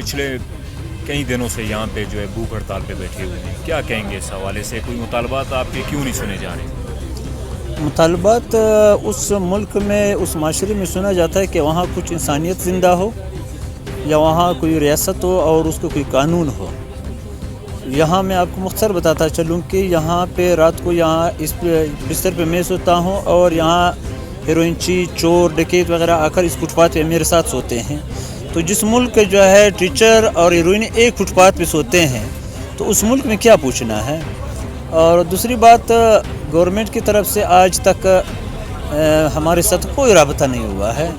पिछले कई दिनों से यहाँ पे जो है भूख हड़ताल पे बैठे हुए हैं, क्या कहेंगे इस हवाले से? कोई मुतालबात आपके क्यों नहीं सुने जा रहे? मुतालबात उस मुल्क में, उस माशरे में सुना जाता है कि वहाँ कुछ इंसानियत ज़िंदा हो या वहाँ कोई रियासत हो और उसको कोई कानून हो। यहाँ मैं आपको मुख्तसर बताता चलूँ कि यहाँ पे रात को यहाँ इस बिस्तर पे मैं सोता हूँ और यहाँ हेरोइनची, चोर, डकैत वगैरह आकर इस फुटपाथ पे मेरे साथ सोते हैं। तो जिस मुल्क के जो है टीचर और हीरोइन एक फुटपाथ पे सोते हैं तो उस मुल्क में क्या पूछना है। और दूसरी बात, गवर्नमेंट की तरफ से आज तक हमारे साथ कोई राबता नहीं हुआ है।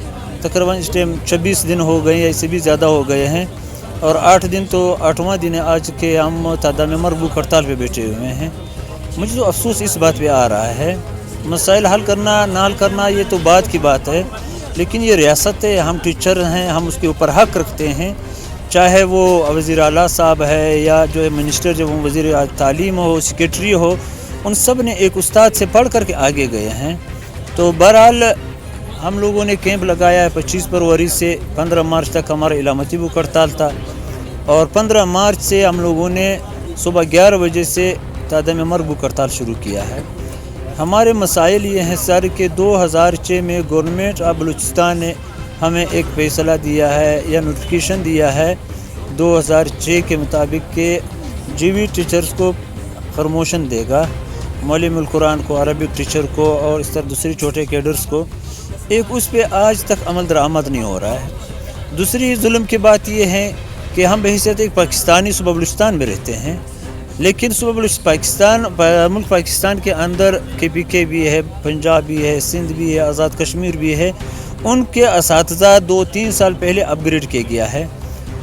तकरीबन इस टाइम 26 दिन हो गए या इससे भी ज़्यादा हो गए हैं और 8 दिन तो 8वां दिन है आज के हम तादाद में मरबूक हड़ताल पे बैठे हुए हैं। मुझे तो अफसोस इस बात पे आ रहा है, मसाइल हल करना ना हल करना ये तो बात की बात है, लेकिन ये रियासत है, हम टीचर हैं, हम उसके ऊपर हक रखते हैं। चाहे वो वज़ीर आला साहब है या जो है मिनिस्टर, जब वो वज़ीर तालीम हो, सेक्रेटरी हो, उन सब ने एक उस्ताद से पढ़ कर के आगे गए हैं। तो बहरहाल हम लोगों ने कैंप लगाया है 25 फरवरी से 15 मार्च तक हमारा इलामती भूख हड़ताल था और 15 मार्च से हम लोगों ने सुबह 11 बजे से तादाद में मरबूक हड़ताल शुरू किया है। हमारे मसाइल ये हैं सर कि 2006 में गवर्नमेंट ऑफ बलूचिस्तान ने हमें एक फ़ैसला दिया है या नोटिफिकेशन दिया है 2006 के मुताबिक कि जीवी टीचर्स को प्रमोशन देगा, मौलवी कुरान को, अरबिक टीचर को और इस तरह दूसरी छोटे कैडर्स को। एक उस पर आज तक अमल दरामद नहीं हो रहा है। दूसरी जुल्म की बात यह है कि हम बहैसियत एक पाकिस्तानी सूबा बलूचिस्तान में रहते हैं, लेकिन सूबा मुल्क पाकिस्तान के अंदर KPK भी है, पंजाब भी है, सिंध भी है, आज़ाद कश्मीर भी है। उनके असातिज़ा 2-3 साल पहले अपग्रेड किया गया है।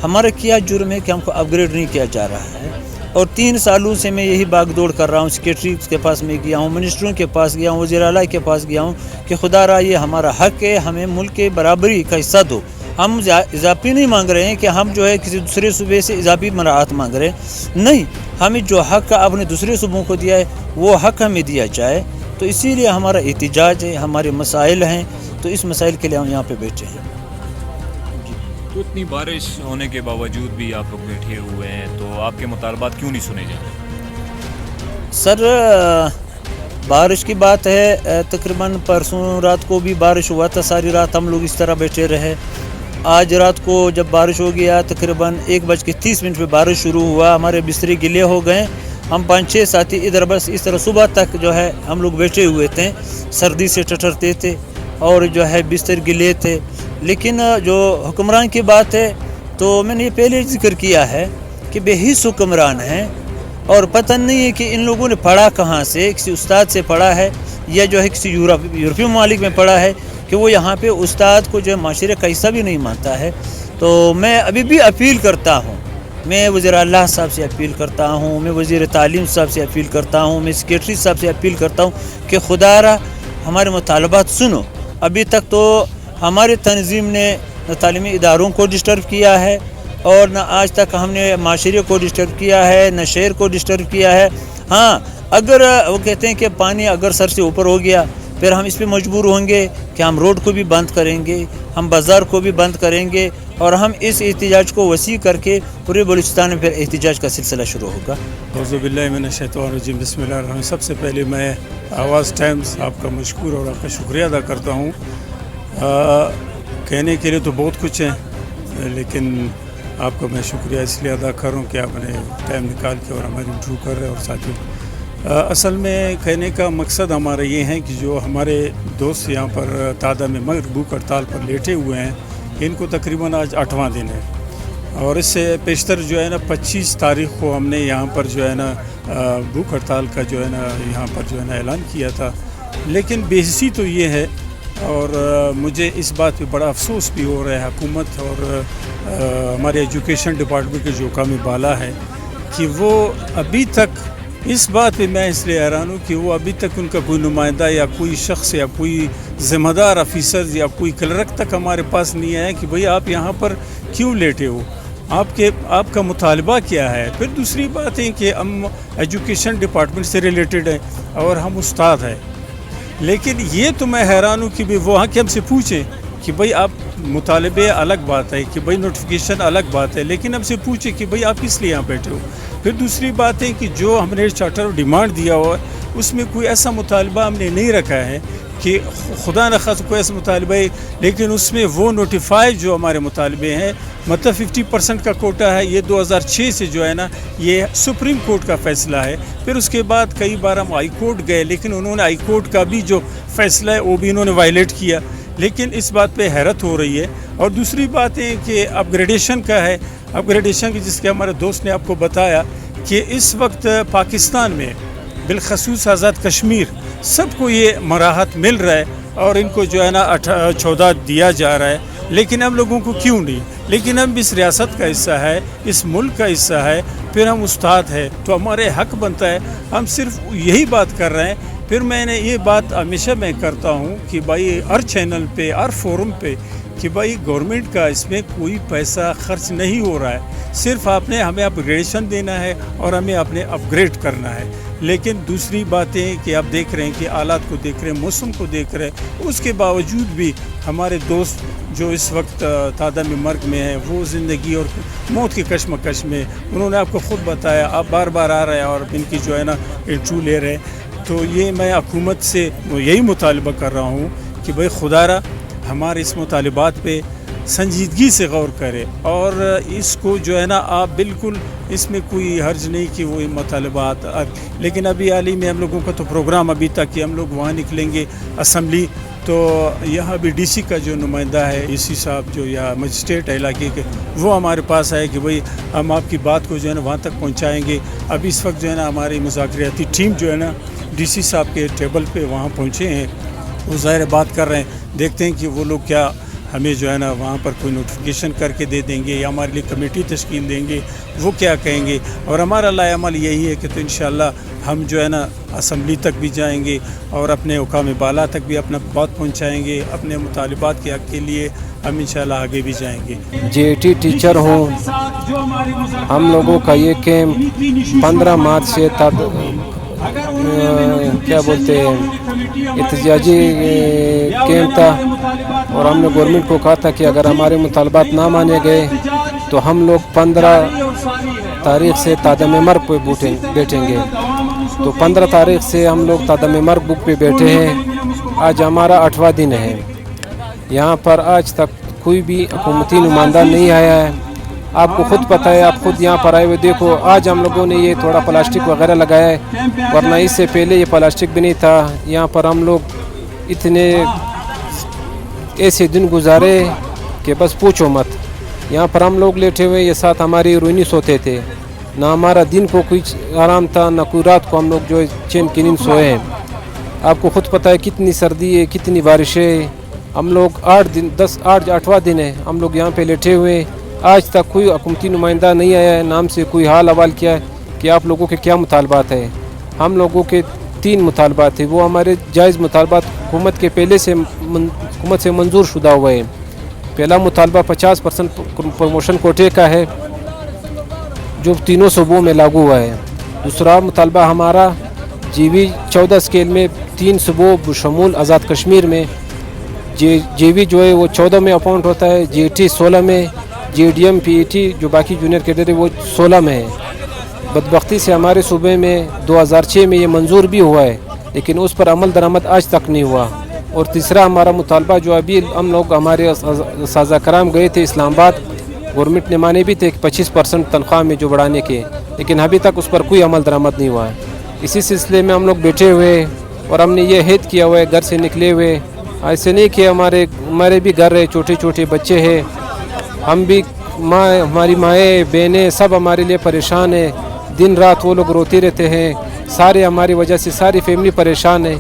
हमारा क्या जुर्म है कि हमको अपग्रेड नहीं किया जा रहा है और 3 सालों से मैं यही भागदौड़ कर रहा हूँ। सेक्रेटरी के पास मैं गया हूँ, मिनिस्टरों के पास गया हूँ, वज़ीर आला के पास गया हूँ कि खुदा रहा ये हमारा हक है, हमें मुल्क के बराबरी का हिस्सा दो। हम इजाफी नहीं मांग रहे हैं कि हम जो है किसी दूसरे सूबे से इजाफी मराहत मांग रहे हैं, नहीं, हमें जो हक आपने दूसरे सूबों को दिया है वो हक हमें दिया जाए। तो इसीलिए हमारा एहतिजाज है, हमारे मसाइल हैं, तो इस मसाइल के लिए हम यहाँ पे बैठे हैं। तो इतनी बारिश होने के बावजूद भी आप लोग बैठे हुए हैं, तो आपके मुतालबात क्यों नहीं सुने जा रहे? सर बारिश की बात है, तकरीबन परसों रात को भी बारिश हुआ था, सारी रात हम लोग इस तरह बैठे रहे। आज रात को जब बारिश हो गया तकरीबन 1:30 पे बारिश शुरू हुआ, हमारे बिस्तरे गिले हो गए। हम 5-6 साथी इधर बस इस तरह सुबह तक जो है हम लोग बैठे हुए थे, सर्दी से टटरते थे और जो है बिस्तर गिले थे। लेकिन जो हुक्मरान की बात है तो मैंने ये पहले जिक्र किया है कि बेहिस हुक्मरान हैं और पता नहीं है कि इन लोगों ने पढ़ा कहाँ से, किसी उस्ताद से पढ़ा है या जो है किसी यूरोपीय ममालिक में पढ़ा है कि वो यहाँ पे उस्ताद को जो है माशरे का हिस्सा भी नहीं मानता है। तो मैं अभी भी अपील करता हूँ, मैं वज़ीर आला साहब से अपील करता हूँ, मैं वज़ीर तालीम साहब से अपील करता हूँ, मैं सेक्रेटरी साहब से अपील करता हूँ कि खुदारा हमारे मुतालबात सुनो। अभी तक तो हमारे तंजीम ने न तालीमी इदारों को डिस्टर्ब किया है और न आज तक हमने माशरे को डिस्टर्ब किया है, न शहर को डिस्टर्ब किया है। हाँ, अगर वो कहते हैं कि पानी अगर सर से ऊपर हो गया फिर हम इस पे मजबूर होंगे कि हम रोड को भी बंद करेंगे, हम बाज़ार को भी बंद करेंगे और हम इस एहतिजाज को वसी करके पूरे बलूचिस्तान में फिर एहतिजाज का सिलसिला शुरू होगा। औज़ुबिल्लाहिमिनश्शैतानिर्रजीम, बिस्मिल्लाहिर्रहमानिर्रहीम। सबसे पहले मैं आवाज़ टाइम्स आपका मशकूर और आपका शुक्रिया अदा करता हूँ। कहने के लिए तो बहुत कुछ है, लेकिन आपका मैं शुक्रिया इसलिए अदा कर रहा हूँ कि आपने टाइम निकाल के और हमारी इंटरव्यू कर रहे हैं। और साथियों, असल में कहने का मकसद हमारा ये है कि जो हमारे दोस्त यहाँ पर तादाद में मरबूक हड़ताल पर लेटे हुए हैं, इनको तकरीबन आज 8वां दिन है और इससे पेशतर जो है ना 25 तारीख़ को हमने यहाँ पर जो है ना भूख हड़ताल का जो है ना यहाँ पर जो है ना ऐलान किया था। लेकिन बेइज्जती तो ये है और मुझे इस बात पे बड़ा अफसोस भी हो रहा है हुकूमत और हमारे एजुकेशन डिपार्टमेंट के जो काम बाला है कि वो अभी तक इस बात पे मैं इसलिए हैरान हूँ कि वो अभी तक उनका कोई नुमाइंदा या कोई शख्स या कोई ज़िम्मेदार ऑफिसर या कोई क्लर्क तक हमारे पास नहीं आया कि भाई आप यहाँ पर क्यों लेटे हो, आपका मुतालबा क्या है। फिर दूसरी बात है कि हम एजुकेशन डिपार्टमेंट से रिलेटेड हैं और हम उस्ताद हैं, लेकिन ये तो मैं हैरान हूँ कि भाई वहाँ के हमसे पूछें कि भाई आप मुतालबे अलग बात है कि भाई नोटिफिकेशन अलग बात है, लेकिन हमसे पूछे कि भाई आप किस लिए यहाँ बैठे हो। फिर दूसरी बात है कि जो हमने चार्टर डिमांड दिया हुआ है उसमें कोई ऐसा मुतालबा हमने नहीं रखा है कि खुदा न खास कोई ऐसा मुतालबा है, लेकिन उसमें वो नोटिफाइड जो हमारे मुतालबे हैं, मतलब 50% का कोटा है। ये 2006 से जो है ना, ये सुप्रीम कोर्ट का फ़ैसला है। फिर उसके बाद कई बार हम हाई कोर्ट गए, लेकिन उन्होंने हाई कोर्ट का भी जो फ़ैसला है वो भी इन्होंने वायलेट किया। लेकिन इस बात पे हैरत हो रही है। और दूसरी बात है कि अपग्रेडेशन का है, अपग्रेडेशन की जिसके हमारे दोस्त ने आपको बताया कि इस वक्त पाकिस्तान में बिलखसूस आज़ाद कश्मीर सबको ये मराहत मिल रहा है और इनको जो है ना 14 दिया जा रहा है, लेकिन हम लोगों को क्यों नहीं। लेकिन हम इस रियासत का हिस्सा है, इस मुल्क का हिस्सा है, फिर हम उस्ताद है तो हमारे हक बनता है। हम सिर्फ यही बात कर रहे हैं। फिर मैंने ये बात हमेशा मैं करता हूँ कि भाई हर चैनल पे, हर फोरम पे, कि भाई गवर्नमेंट का इसमें कोई पैसा खर्च नहीं हो रहा है, सिर्फ आपने हमें अपग्रेडेशन देना है और हमें अपने अपग्रेड करना है। लेकिन दूसरी बातें कि आप देख रहे हैं कि हालात को देख रहे हैं, मौसम को देख रहे हैं, उसके बावजूद भी हमारे दोस्त जो इस वक्त तादाम मर्ग में हैं वो ज़िंदगी और मौत की कशमकश में, उन्होंने आपको ख़ुद बताया, आप बार बार आ रहे हैं और इनकी जो है ना इंटरव्यू ले रहे हैं। तो ये मैं हुकूमत से यही मुतालबा कर रहा हूँ कि भाई खुदारा हमारे इस मुतालबात पे संजीदगी से गौर करे और इसको जो है ना आप बिल्कुल, इसमें कोई हर्ज नहीं कि वो मुतालबात। लेकिन अभी हाल ही में हम लोगों का तो प्रोग्राम अभी तक कि हम लोग वहाँ निकलेंगे असम्बली, तो यहाँ भी डीसी का जो नुमाइंदा है, डीसी साहब जो या मजिस्ट्रेट है इलाके के, वो हमारे पास है कि भाई हम आपकी बात को जो है ना वहाँ तक पहुँचाएँगे। अभी इस वक्त जो है ना हमारी मुज़ाकराती टीम जो है ना डीसी साहब के टेबल पे वहाँ पहुँचे हैं, वो ज़ाहिर बात कर रहे हैं। देखते हैं कि वो लोग क्या हमें जो है ना वहाँ पर कोई नोटिफिकेशन करके दे देंगे या हमारे लिए कमेटी तश्कील देंगे, वो क्या कहेंगे। और हमारा लायामल यही है कि तो इंशाअल्लाह हम जो है ना असम्बली तक भी जाएंगे और अपने हुकाम बाला तक भी अपना बात पहुँचाएँगे, अपने मुतालिबात के हक़ के लिए हम इंशाअल्लाह आगे भी जाएंगे। जेटी टीचर हूँ। हम लोगों का ये कैंप 15 मार्च से क्या बोलते हैं एहतजाजी कैंप था और हमने गवर्नमेंट को कहा था कि अगर हमारे मुतालबात ना माने गए तो हम लोग 15 तारीख से तादम मर्ग पे बैठेंगे। तो 15 तारीख से हम लोग तादम मर्ग बुक पे बैठे हैं। आज हमारा 8वां दिन है। यहाँ पर आज तक कोई भी हुकूमती नुमाइंदा नहीं आया है। आपको खुद पता है, आप खुद यहाँ पर आए हुए देखो, आज हम लोगों ने ये थोड़ा प्लास्टिक वगैरह लगाया है, वरना इससे पहले ये प्लास्टिक भी नहीं था। यहाँ पर हम लोग इतने ऐसे दिन गुजारे कि बस पूछो मत। यहाँ पर हम लोग लेटे हुए, ये साथ हमारी रोनी सोते थे, ना हमारा दिन को कुछ आराम था, ना कोई रात को हम लोग जो चैन की नींद सोए हैं। आपको खुद पता है कितनी सर्दी है, कितनी बारिशें। हम लोग 8वां दिन है हम लोग यहाँ पे लेटे हुए। आज तक कोई हुकूमती नुमाइंदा नहीं आया है, नाम से कोई हाल हवाल किया है कि आप लोगों के क्या मुतालबात है। हम लोगों के 3 मुतालबात थे, वो हमारे जायज़ मुतालबात हुकूमत के पहले से हुकूमत से मंजूर शुदा हुए हैं। पहला मुतालबा 50% प्रमोशन कोटे का है जो तीनों सूबों में लागू हुआ है। दूसरा मुतालबा हमारा जीवी 14 स्केल में 3 सूबों बशमूल आज़ाद कश्मीर में जीवी जो है वो 14 में अपॉइंट होता है, जीटी 16 में, जीडीएम पीईटी जो बाकी जूनियर कैडर है वो 16 में है। बदबख्ती से हमारे सूबे में 2006 में ये मंजूर भी हुआ है, लेकिन उस पर अमल दरामद आज तक नहीं हुआ। और तीसरा हमारा मुतालबा जो अभी हम लोग हमारे साझा कराम गए थे इस्लामाबाद, गवर्नमेंट ने माने भी थे 25% तनख्वाह में जो बढ़ाने के, लेकिन अभी तक उस पर कोई अमल दरामद नहीं हुआ है। इसी सिलसिले में हम लोग बैठे हुए और हमने ये हिद किया हुआ है घर से निकले हुए। ऐसे नहीं कि हमारे भी घर है, छोटे छोटे बच्चे हैं, हम भी हमारी माएँ बहनें सब हमारे लिए परेशान है। दिन रात वो लोग रोते रहते हैं, सारे हमारी वजह से सारी फैमिली परेशान है।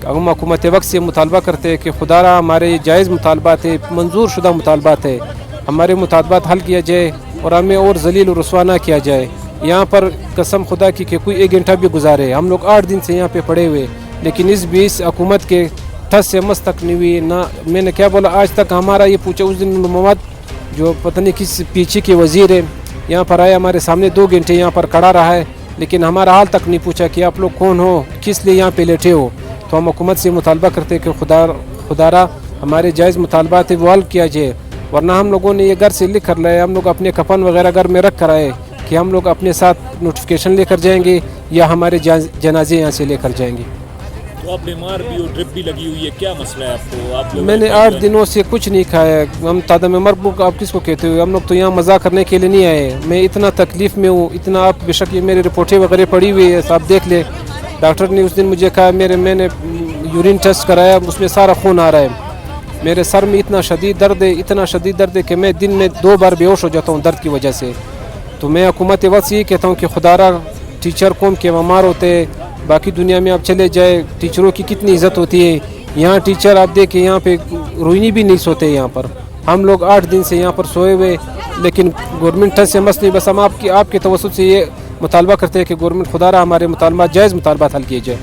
हम हुकूमत वक्त से मुतालबा करते हैं कि खुदारा हमारे जायज़ मुतालबात है, मंजूर शुदा मुतालबात है, हमारे मुतालबात हल किया जाए और हमें और जलील और रुसवा ना किया जाए। यहाँ पर कसम खुदा की कि कोई 1 घंटा भी गुजारे, हम लोग 8 दिन से यहाँ पे पड़े हुए, लेकिन इस बीच हुकूमत के ठस से मस तक नहीं हुई ना। मैंने क्या बोला, आज तक हमारा ये पूछा, उस दिन मोहम्मद जो पता नहीं किस पीछे के वज़ीर है यहाँ पर आया, हमारे सामने 2 घंटे यहाँ पर खड़ा रहा है, लेकिन हमारा हाल तक नहीं पूछा कि आप लोग कौन हो, किस लिए यहाँ पे लेटे हो। तो हम हुकूमत से मुतालबा करते हैं कि खुदारा ہمارے جائز مطالبات وہ حل کیا جائے، ورنہ ہم لوگوں نے یہ گھر سے لکھ کر لائے، ہم لوگ اپنے کفن وغیرہ گھر میں رکھ کر آئے کہ ہم لوگ اپنے ساتھ نوٹیفیکیشن لے کر جائیں گے یا ہمارے جنازے یہاں سے لے کر جائیں گے۔ تو آپ بیمار بھی ہو، ڈرپ بھی لگی ہوئی ہے، کیا مسئلہ ہے آپ کو؟ آپ میں نے 8 دنوں سے کچھ نہیں کھایا، ہم تادم مربوط آپ کس کو کہتے ہو؟ ہم لوگ تو یہاں مزاح کرنے کے لیے نہیں آئے، میں اتنا تکلیف میں ہوں، اتنا آپ بے شک یہ میری رپورٹیں وغیرہ پڑی ہوئی ہے، آپ دیکھ لیں۔ ڈاکٹر نے اس دن مجھے کہا میں نے یورین ٹیسٹ کرایا، اس میں سارا خون آ رہا ہے، میرے سر میں اتنا شدید درد ہے کہ میں دن میں 2 بار بے ہوش ہو جاتا ہوں درد کی وجہ سے۔ تو میں حکومت وقت یہ کہتا ہوں کہ خدا را ٹیچر قوم کے بیمار ہوتے ہیں، باقی دنیا میں آپ چلے جائے ٹیچروں کی کتنی عزت ہوتی ہے، یہاں ٹیچر آپ دیکھیں یہاں پہ روئنی بھی نہیں سوتے یہاں پر، ہم لوگ 8 دن سے یہاں پر سوئے ہوئے، لیکن گورنمنٹ سے مس نہیں، بس ہم آپ کے توسط سے یہ مطالبہ کرتے ہیں کہ گورنمنٹ خدا را ہمارے مطالبات جائز مطالبات حل کیے جائے۔